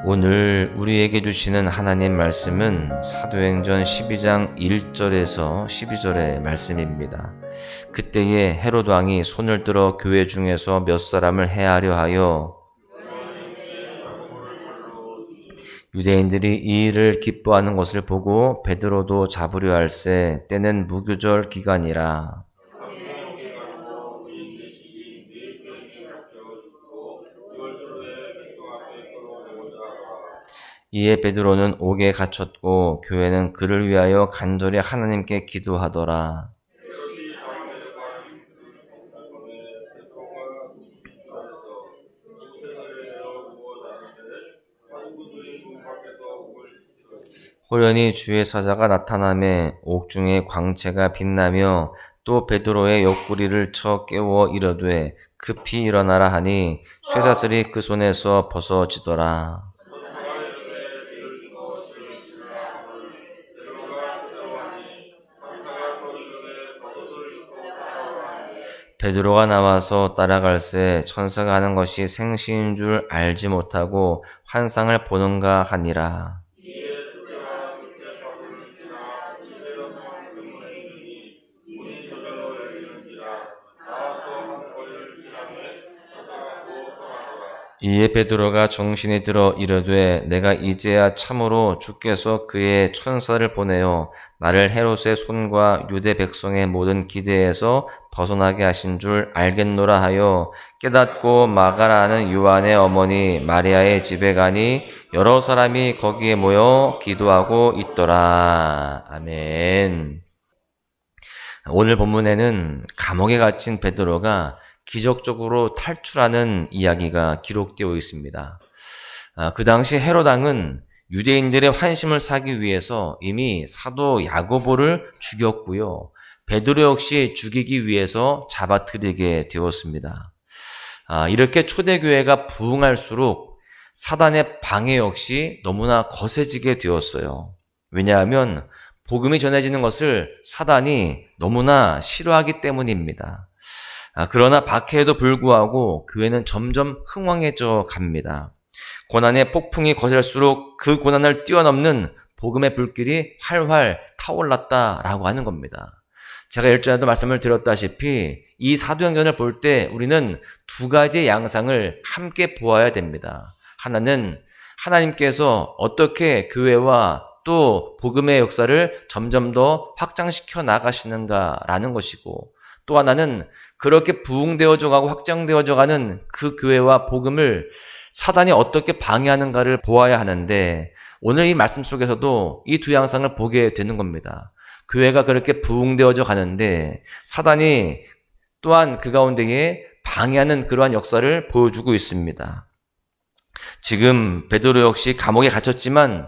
오늘 우리에게 주시는 하나님 말씀은 사도행전 12장 1절에서 12절의 말씀입니다. 그때에 헤롯 왕이 손을 들어 교회 중에서 몇 사람을 해하려 하여 유대인들이 이 일을 기뻐하는 것을 보고 베드로도 잡으려 할세 때는 무교절 기간이라. 이에 베드로는 옥에 갇혔고 교회는 그를 위하여 간절히 하나님께 기도하더라. 호련히 주의 사자가 나타나매 옥중에 광채가 빛나며 또 베드로의 옆구리를 쳐 깨워 이르되 급히 일어나라 하니 쇠사슬이 그 손에서 벗어지더라. 베드로가 나와서 따라갈새 천사가 하는 것이 생시인 줄 알지 못하고 환상을 보는가 하니라. 이에 베드로가 정신이 들어 이르되 내가 이제야 참으로 주께서 그의 천사를 보내어 나를 헤롯의 손과 유대 백성의 모든 기대에서 벗어나게 하신 줄 알겠노라 하여 깨닫고 마가라는 요한의 어머니 마리아의 집에 가니 여러 사람이 거기에 모여 기도하고 있더라. 아멘. 오늘 본문에는 감옥에 갇힌 베드로가 기적적으로 탈출하는 이야기가 기록되어 있습니다. 그 당시 헤롯 왕은 유대인들의 환심을 사기 위해서 이미 사도 야고보를 죽였고요. 베드로 역시 죽이기 위해서 잡아들이게 되었습니다. 이렇게 초대교회가 부흥할수록 사단의 방해 역시 너무나 거세지게 되었어요. 왜냐하면 복음이 전해지는 것을 사단이 너무나 싫어하기 때문입니다. 그러나 박해에도 불구하고 교회는 점점 흥왕해져 갑니다. 고난의 폭풍이 거셀수록 그 고난을 뛰어넘는 복음의 불길이 활활 타올랐다라고 하는 겁니다. 제가 일전에도 말씀을 드렸다시피 이 사도행전을 볼 때 우리는 두 가지의 양상을 함께 보아야 됩니다. 하나는 하나님께서 어떻게 교회와 또 복음의 역사를 점점 더 확장시켜 나가시는가라는 것이고, 또 하나는 그렇게 부흥되어져 가고 확장되어져 가는 그 교회와 복음을 사단이 어떻게 방해하는가를 보아야 하는데, 오늘 이 말씀 속에서도 이 두 양상을 보게 되는 겁니다. 교회가 그렇게 부흥되어져 가는데 사단이 또한 그 가운데에 방해하는 그러한 역사를 보여주고 있습니다. 지금 베드로 역시 감옥에 갇혔지만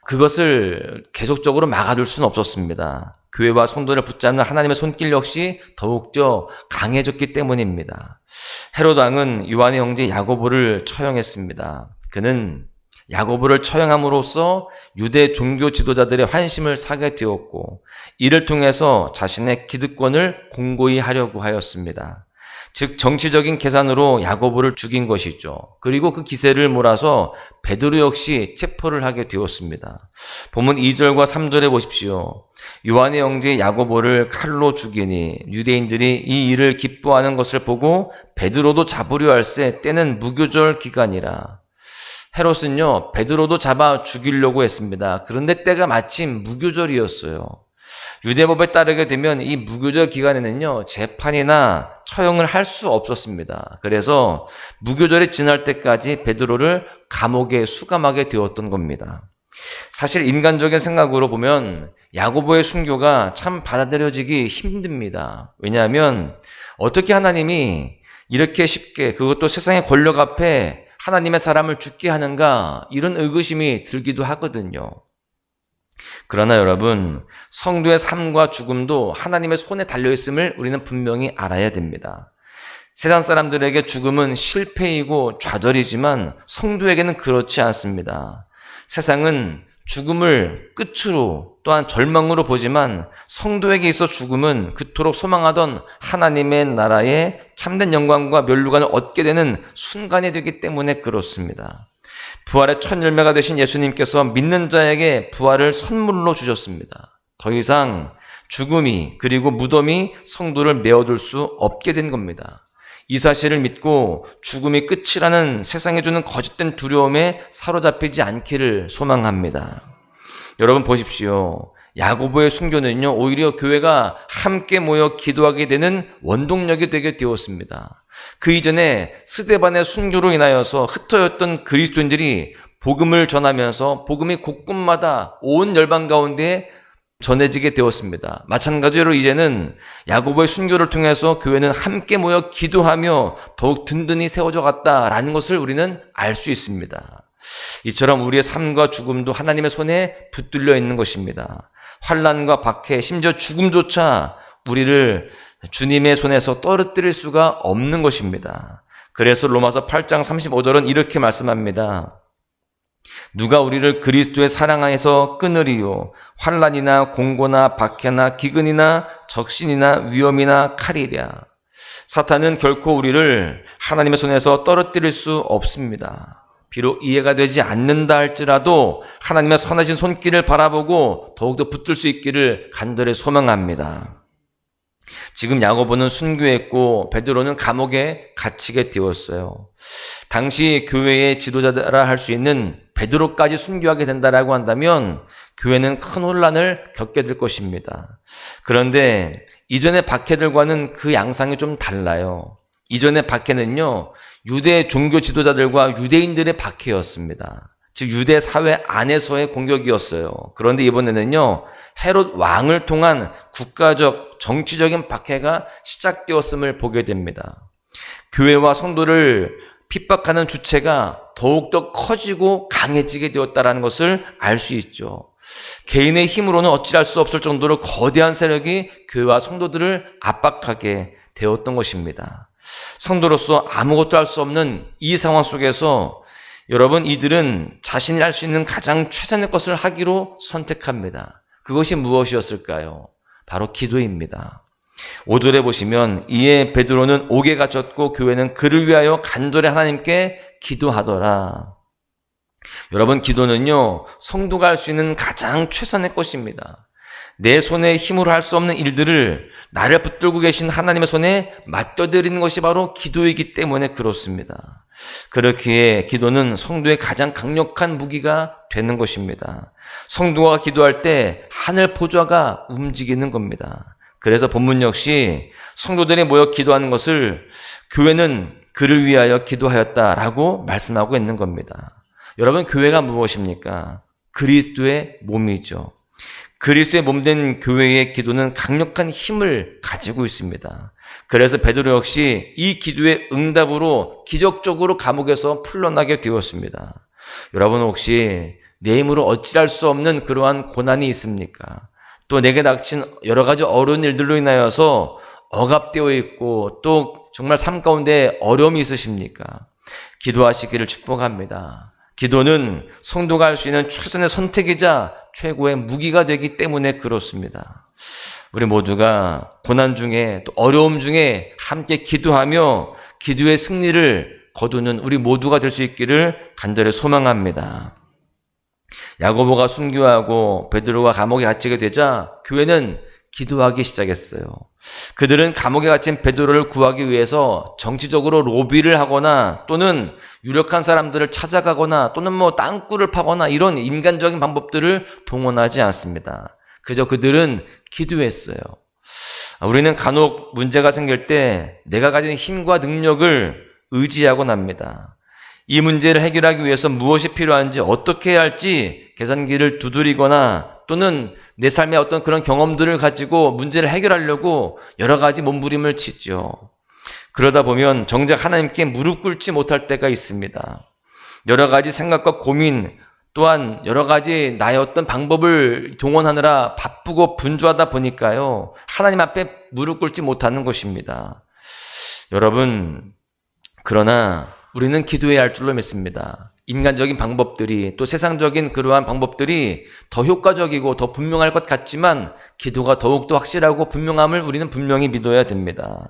그것을 계속적으로 막아둘 수는 없었습니다. 교회와 성도를 붙잡는 하나님의 손길 역시 더욱더 강해졌기 때문입니다. 헤롯 왕은 요한의 형제 야고보를 처형했습니다. 그는 야고보를 처형함으로써 유대 종교 지도자들의 환심을 사게 되었고, 이를 통해서 자신의 기득권을 공고히 하려고 하였습니다. 즉 정치적인 계산으로 야고보를 죽인 것이죠. 그리고 그 기세를 몰아서 베드로 역시 체포를 하게 되었습니다. 본문 2절과 3절에 보십시오. 요한의 형제 야고보를 칼로 죽이니 유대인들이 이 일을 기뻐하는 것을 보고 베드로도 잡으려 할새 때는 무교절 기간이라. 헤롯은요, 베드로도 잡아 죽이려고 했습니다. 그런데 때가 마침 무교절이었어요. 유대법에 따르게 되면 이 무교절 기간에는요, 재판이나 처형을 할 수 없었습니다. 그래서 무교절이 지날 때까지 베드로를 감옥에 수감하게 되었던 겁니다. 사실 인간적인 생각으로 보면 야고보의 순교가 참 받아들여지기 힘듭니다. 왜냐하면 어떻게 하나님이 이렇게 쉽게, 그것도 세상의 권력 앞에 하나님의 사람을 죽게 하는가, 이런 의구심이 들기도 하거든요. 그러나 여러분, 성도의 삶과 죽음도 하나님의 손에 달려있음을 우리는 분명히 알아야 됩니다. 세상 사람들에게 죽음은 실패이고 좌절이지만 성도에게는 그렇지 않습니다. 세상은 죽음을 끝으로 또한 절망으로 보지만 성도에게 있어 죽음은 그토록 소망하던 하나님의 나라의 참된 영광과 면류관을 얻게 되는 순간이 되기 때문에 그렇습니다. 부활의 첫 열매가 되신 예수님께서 믿는 자에게 부활을 선물로 주셨습니다. 더 이상 죽음이 그리고 무덤이 성도를 메어둘 수 없게 된 겁니다. 이 사실을 믿고 죽음이 끝이라는 세상에 주는 거짓된 두려움에 사로잡히지 않기를 소망합니다. 여러분 보십시오. 야고보의 순교는요, 오히려 교회가 함께 모여 기도하게 되는 원동력이 되게 되었습니다. 그 이전에 스데반의 순교로 인하여서 흩어졌던 그리스도인들이 복음을 전하면서 복음이 곳곳마다 온 열방 가운데 전해지게 되었습니다. 마찬가지로 이제는 야고보의 순교를 통해서 교회는 함께 모여 기도하며 더욱 든든히 세워져 갔다라는 것을 우리는 알 수 있습니다. 이처럼 우리의 삶과 죽음도 하나님의 손에 붙들려 있는 것입니다. 환난과 박해, 심지어 죽음조차 우리를 주님의 손에서 떨어뜨릴 수가 없는 것입니다. 그래서 로마서 8장 35절은 이렇게 말씀합니다. 누가 우리를 그리스도의 사랑 안에서 끊으리요? 환난이나 공고나 박해나 기근이나 적신이나 위험이나 칼이랴. 사탄은 결코 우리를 하나님의 손에서 떨어뜨릴 수 없습니다. 비록 이해가 되지 않는다 할지라도 하나님의 선하신 손길을 바라보고 더욱더 붙들 수 있기를 간절히 소망합니다. 지금 야고보는 순교했고 베드로는 감옥에 갇히게 되었어요. 당시 교회의 지도자라 할 수 있는 베드로까지 순교하게 된다라고 한다면 교회는 큰 혼란을 겪게 될 것입니다. 그런데 이전의 박해들과는 그 양상이 좀 달라요. 이전의 박해는요, 유대 종교 지도자들과 유대인들의 박해였습니다. 즉 유대 사회 안에서의 공격이었어요. 그런데 이번에는요, 헤롯 왕을 통한 국가적 정치적인 박해가 시작되었음을 보게 됩니다. 교회와 성도를 핍박하는 주체가 더욱더 커지고 강해지게 되었다는 것을 알 수 있죠. 개인의 힘으로는 어찌할 수 없을 정도로 거대한 세력이 교회와 성도들을 압박하게 되었던 것입니다. 성도로서 아무것도 할 수 없는 이 상황 속에서 여러분, 이들은 자신이 할 수 있는 가장 최선의 것을 하기로 선택합니다. 그것이 무엇이었을까요? 바로 기도입니다. 5절에 보시면 이에 베드로는 옥에 갇혔고 교회는 그를 위하여 간절히 하나님께 기도하더라. 여러분, 기도는요, 성도가 할 수 있는 가장 최선의 것입니다. 내 손의 힘으로 할 수 없는 일들을 나를 붙들고 계신 하나님의 손에 맡겨드리는 것이 바로 기도이기 때문에 그렇습니다. 그렇기에 기도는 성도의 가장 강력한 무기가 되는 것입니다. 성도가 기도할 때 하늘 보좌가 움직이는 겁니다. 그래서 본문 역시 성도들이 모여 기도하는 것을 교회는 그를 위하여 기도하였다라고 말씀하고 있는 겁니다. 여러분, 교회가 무엇입니까? 그리스도의 몸이죠. 그리스도의 몸된 교회의 기도는 강력한 힘을 가지고 있습니다. 그래서 베드로 역시 이 기도의 응답으로 기적적으로 감옥에서 풀려나게 되었습니다. 여러분, 혹시 내 힘으로 어찌할 수 없는 그러한 고난이 있습니까? 또 내게 닥친 여러 가지 어려운 일들로 인하여서 억압되어 있고 또 정말 삶 가운데 어려움이 있으십니까? 기도하시기를 축복합니다. 기도는 성도가 할 수 있는 최선의 선택이자 최고의 무기가 되기 때문에 그렇습니다. 우리 모두가 고난 중에 또 어려움 중에 함께 기도하며 기도의 승리를 거두는 우리 모두가 될 수 있기를 간절히 소망합니다. 야고보가 순교하고 베드로가 감옥에 갇히게 되자 교회는 기도하기 시작했어요. 그들은 감옥에 갇힌 베드로를 구하기 위해서 정치적으로 로비를 하거나 또는 유력한 사람들을 찾아가거나 또는 땅굴을 파거나 이런 인간적인 방법들을 동원하지 않습니다. 그저 그들은 기도했어요. 우리는 간혹 문제가 생길 때 내가 가진 힘과 능력을 의지하곤 합니다. 이 문제를 해결하기 위해서 무엇이 필요한지 어떻게 해야 할지 계산기를 두드리거나 또는 내 삶의 어떤 그런 경험들을 가지고 문제를 해결하려고 여러 가지 몸부림을 치죠. 그러다 보면 정작 하나님께 무릎 꿇지 못할 때가 있습니다. 여러 가지 생각과 고민 또한 여러 가지 나의 어떤 방법을 동원하느라 바쁘고 분주하다 보니까요, 하나님 앞에 무릎 꿇지 못하는 것입니다. 여러분, 그러나 우리는 기도해야 할 줄로 믿습니다. 인간적인 방법들이 또 세상적인 그러한 방법들이 더 효과적이고 더 분명할 것 같지만 기도가 더욱더 확실하고 분명함을 우리는 분명히 믿어야 됩니다.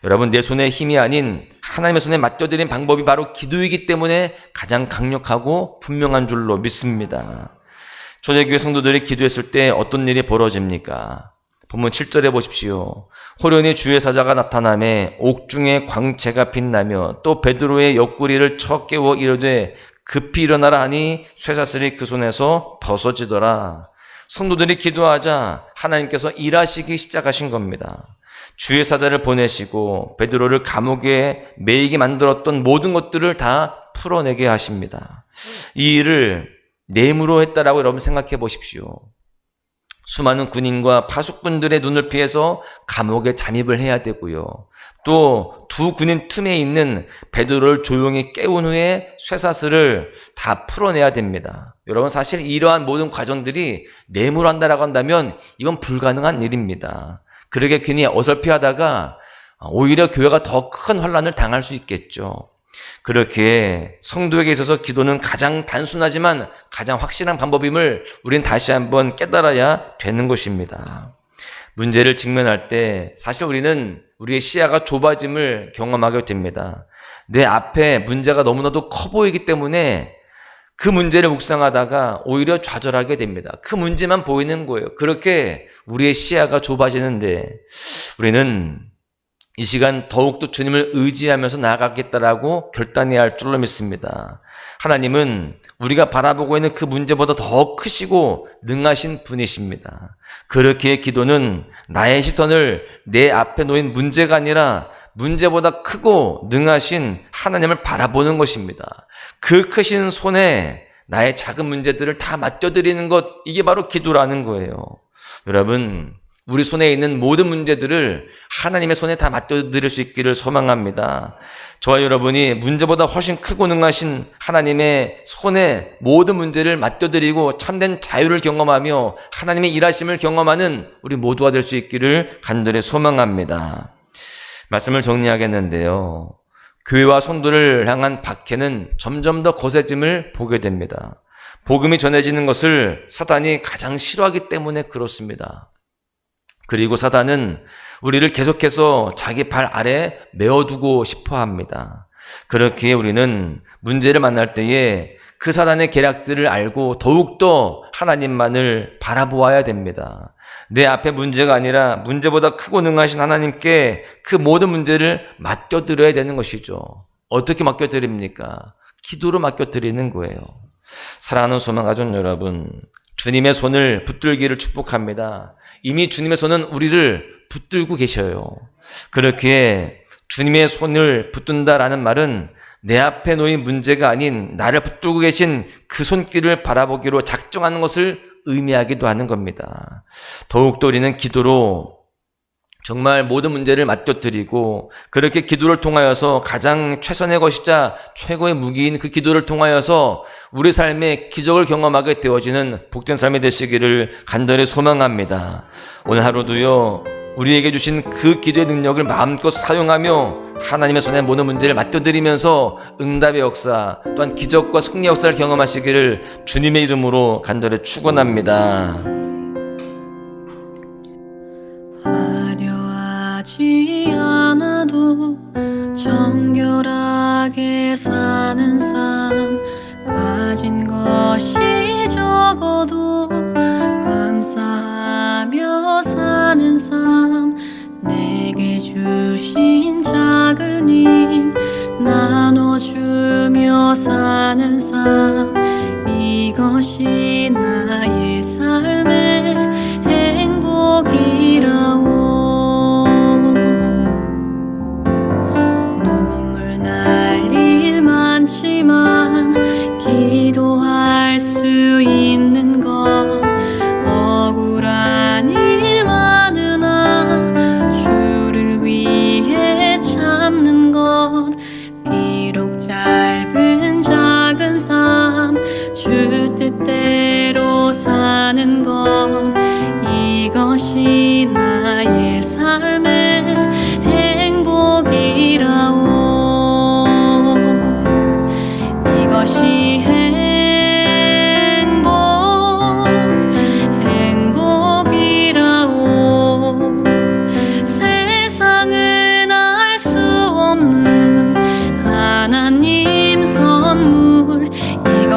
여러분, 내 손에 힘이 아닌 하나님의 손에 맡겨드린 방법이 바로 기도이기 때문에 가장 강력하고 분명한 줄로 믿습니다. 초대교회 성도들이 기도했을 때 어떤 일이 벌어집니까? 본문 7절에 보십시오. 호련히 주의 사자가 나타나매 옥중에 광채가 빛나며 또 베드로의 옆구리를 쳐 깨워 이르되 급히 일어나라 하니 쇠사슬이 그 손에서 벗어지더라. 성도들이 기도하자 하나님께서 일하시기 시작하신 겁니다. 주의 사자를 보내시고 베드로를 감옥에 매이게 만들었던 모든 것들을 다 풀어내게 하십니다. 이 일을 뇌물로 했다라고 여러분 생각해 보십시오. 수많은 군인과 파수꾼들의 눈을 피해서 감옥에 잠입을 해야 되고요. 또 두 군인 틈에 있는 베드로를 조용히 깨운 후에 쇠사슬을 다 풀어내야 됩니다. 여러분 사실 이러한 모든 과정들이 뇌물한다라고 한다면 이건 불가능한 일입니다. 그러게 괜히 어설피 하다가 오히려 교회가 더 큰 환란을 당할 수 있겠죠. 그렇게 성도에게 있어서 기도는 가장 단순하지만 가장 확실한 방법임을 우리는 다시 한번 깨달아야 되는 것입니다. 문제를 직면할 때 사실 우리는 우리의 시야가 좁아짐을 경험하게 됩니다. 내 앞에 문제가 너무나도 커 보이기 때문에 그 문제를 묵상하다가 오히려 좌절하게 됩니다. 그 문제만 보이는 거예요. 그렇게 우리의 시야가 좁아지는데 우리는 이 시간 더욱더 주님을 의지하면서 나아가겠다라고 결단해야 할 줄로 믿습니다. 하나님은 우리가 바라보고 있는 그 문제보다 더 크시고 능하신 분이십니다. 그렇기에 기도는 나의 시선을 내 앞에 놓인 문제가 아니라 문제보다 크고 능하신 하나님을 바라보는 것입니다. 그 크신 손에 나의 작은 문제들을 다 맡겨드리는 것, 이게 바로 기도라는 거예요. 여러분, 우리 손에 있는 모든 문제들을 하나님의 손에 다 맡겨드릴 수 있기를 소망합니다. 저와 여러분이 문제보다 훨씬 크고 능하신 하나님의 손에 모든 문제를 맡겨드리고 참된 자유를 경험하며 하나님의 일하심을 경험하는 우리 모두가 될 수 있기를 간절히 소망합니다. 말씀을 정리하겠는데요. 교회와 성도를 향한 박해는 점점 더 거세짐을 보게 됩니다. 복음이 전해지는 것을 사단이 가장 싫어하기 때문에 그렇습니다. 그리고 사단은 우리를 계속해서 자기 발 아래 메어두고 싶어 합니다. 그렇기에 우리는 문제를 만날 때에 그 사단의 계략들을 알고 더욱더 하나님만을 바라보아야 됩니다. 내 앞에 문제가 아니라 문제보다 크고 능하신 하나님께 그 모든 문제를 맡겨드려야 되는 것이죠. 어떻게 맡겨드립니까? 기도로 맡겨드리는 거예요. 사랑하는 소망가족 여러분, 주님의 손을 붙들기를 축복합니다. 이미 주님의 손은 우리를 붙들고 계셔요. 그렇기에 주님의 손을 붙든다라는 말은 내 앞에 놓인 문제가 아닌 나를 붙들고 계신 그 손길을 바라보기로 작정하는 것을 의미하기도 하는 겁니다. 더욱더 우리는 기도로 정말 모든 문제를 맡겨드리고 그렇게 기도를 통하여서 가장 최선의 것이자 최고의 무기인 그 기도를 통하여서 우리 삶에 기적을 경험하게 되어지는 복된 삶이 되시기를 간절히 소망합니다. 오늘 하루도요, 우리에게 주신 그 기도의 능력을 마음껏 사용하며 하나님의 손에 모든 문제를 맡겨드리면서 응답의 역사 또한 기적과 승리의 역사를 경험하시기를 주님의 이름으로 간절히 축원합니다. 화려하지 않아도 정결하게 사는 삶, 가진 것이 적어도 감사하며 사는 삶, 내게 주신 작은 힘 나눠주며 사는 삶, 이것이 나의 삶의 행복이라오. 눈물 날 일 많지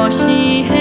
것이